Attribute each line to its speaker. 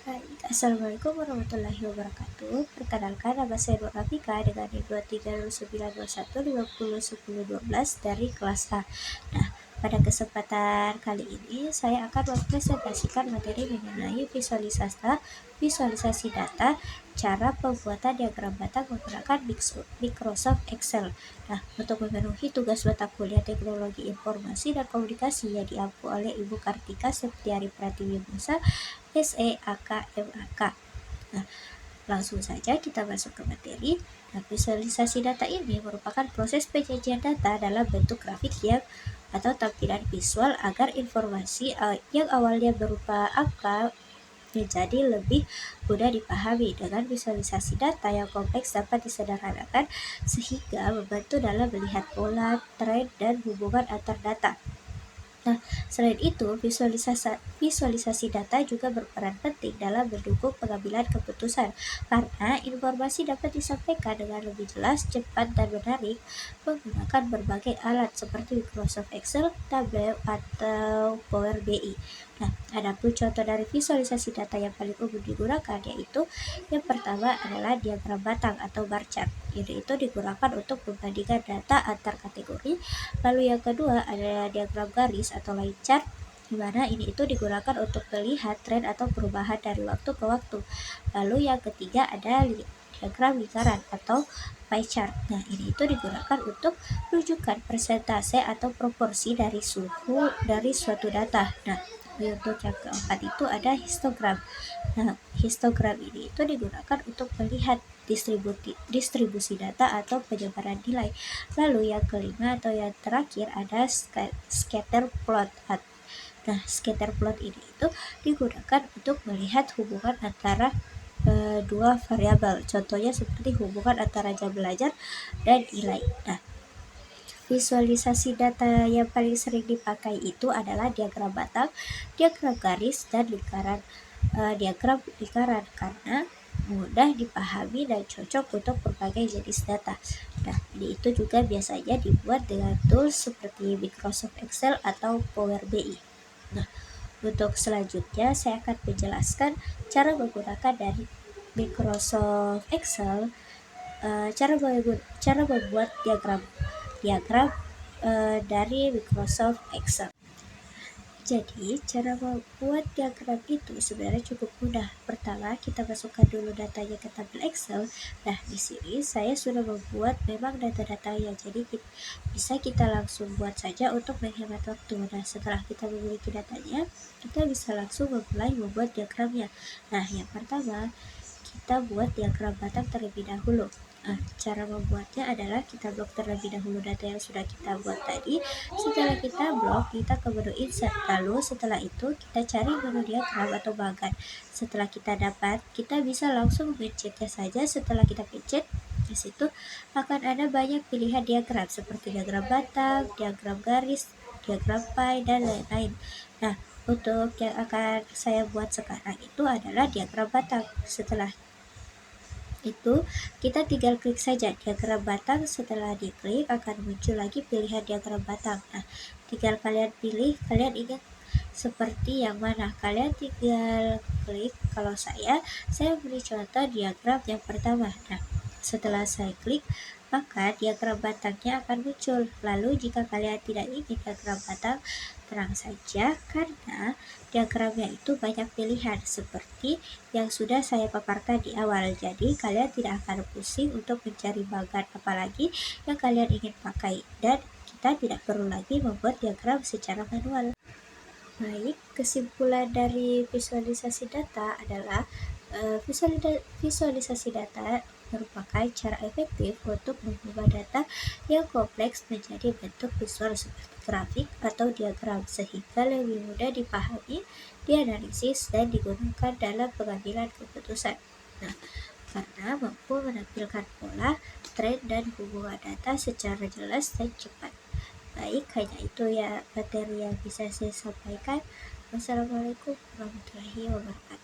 Speaker 1: Baik, Assalamualaikum warahmatullahi wabarakatuh. Perkenalkan, nama saya Nur Rafika dengan NIM 230921501012 dari kelas A. Nah, pada kesempatan kali ini saya akan mempresentasikan materi mengenai visualisasi data, cara pembuatan diagram batang menggunakan Microsoft Excel. Nah, untuk memenuhi tugas mata kuliah Teknologi Informasi dan Komunikasi yang diampu oleh Ibu Kartika Septiari Pratiwi Musa, SEAKMAK. Nah, langsung saja kita masuk ke materi. Nah, visualisasi data ini merupakan proses penyajian data dalam bentuk grafik atau tampilan visual agar informasi yang awalnya berupa angka menjadi lebih mudah dipahami. Dengan visualisasi data yang kompleks dapat disederhanakan sehingga membantu dalam melihat pola, tren, dan hubungan antar data. Nah, selain itu, visualisasi data juga berperan penting dalam mendukung pengambilan keputusan, karena informasi dapat disampaikan dengan lebih jelas, cepat, dan menarik menggunakan berbagai alat seperti Microsoft Excel, Tableau, atau Power BI. Nah, ada pun contoh dari visualisasi data yang paling umum digunakan, yaitu yang pertama adalah diagram batang atau bar chart. Ini itu digunakan untuk membandingkan data antar kategori. Lalu yang kedua adalah diagram garis atau line chart, di mana ini itu digunakan untuk melihat tren atau perubahan dari waktu ke waktu. Lalu yang ketiga ada diagram lingkaran atau pie chart. Nah, ini itu digunakan untuk menunjukkan persentase atau proporsi dari suhu dari suatu data. Nah, untuk yang keempat itu ada histogram. Nah, histogram ini itu digunakan untuk melihat distribusi data atau penyebaran nilai. Lalu yang kelima atau yang terakhir ada scatter plot. Nah, scatter plot ini itu digunakan untuk melihat hubungan antara dua variabel. Contohnya seperti hubungan antara jam belajar dan nilai. Nah, visualisasi data yang paling sering dipakai itu adalah diagram batang, diagram garis, dan diagram lingkaran karena mudah dipahami dan cocok untuk berbagai jenis data. Nah, ini itu juga biasanya dibuat dengan tools seperti Microsoft Excel atau Power BI. Nah, untuk selanjutnya saya akan menjelaskan cara menggunakan dari Microsoft Excel, cara membuat diagram dari Microsoft Excel. Jadi, cara membuat diagram itu sebenarnya cukup mudah. Pertama, kita masukkan dulu datanya ke tabel Excel. Nah, di sini saya sudah membuat memang data-datanya. Jadi, bisa kita langsung buat saja untuk menghemat waktu. Nah, setelah kita memiliki datanya, kita bisa langsung memulai membuat diagramnya. Nah, yang pertama, kita buat diagram batang terlebih dahulu. Cara membuatnya adalah kita blok terlebih dahulu data yang sudah kita buat tadi. Setelah kita blok, kita ke menu insert. Lalu setelah itu kita cari menu diagram atau bagan. Setelah kita dapat, kita bisa langsung mencetnya saja. Setelah kita pencet, di situ akan ada banyak pilihan diagram seperti diagram batang, diagram garis, diagram pie, dan lain-lain. Nah, untuk yang akan saya buat sekarang itu adalah diagram batang. Setelah itu kita tinggal klik saja diagram batang. Setelah diklik akan muncul lagi pilihan diagram batang. Nah, tinggal kalian pilih kalian ingin seperti yang mana. Kalian tinggal klik. Kalau saya beri contoh diagram yang pertama. Nah, setelah saya klik, maka diagram batangnya akan muncul. Lalu jika kalian tidak ingin diagram batang, tenang saja karena diagramnya itu banyak pilihan seperti yang sudah saya paparkan di awal. Jadi kalian tidak akan pusing untuk mencari bagan apalagi yang kalian ingin pakai, dan kita tidak perlu lagi membuat diagram secara manual. Baik, kesimpulan dari visualisasi data adalah visualisasi data merupakan cara efektif untuk mengubah data yang kompleks menjadi bentuk visual seperti grafik atau diagram sehingga lebih mudah dipahami, dianalisis, dan digunakan dalam pengambilan keputusan. Nah, karena mampu menampilkan pola, tren, dan hubungan data secara jelas dan cepat. Baik, hanya itu ya materi yang bisa saya sampaikan. Wassalamualaikum warahmatullahi wabarakatuh.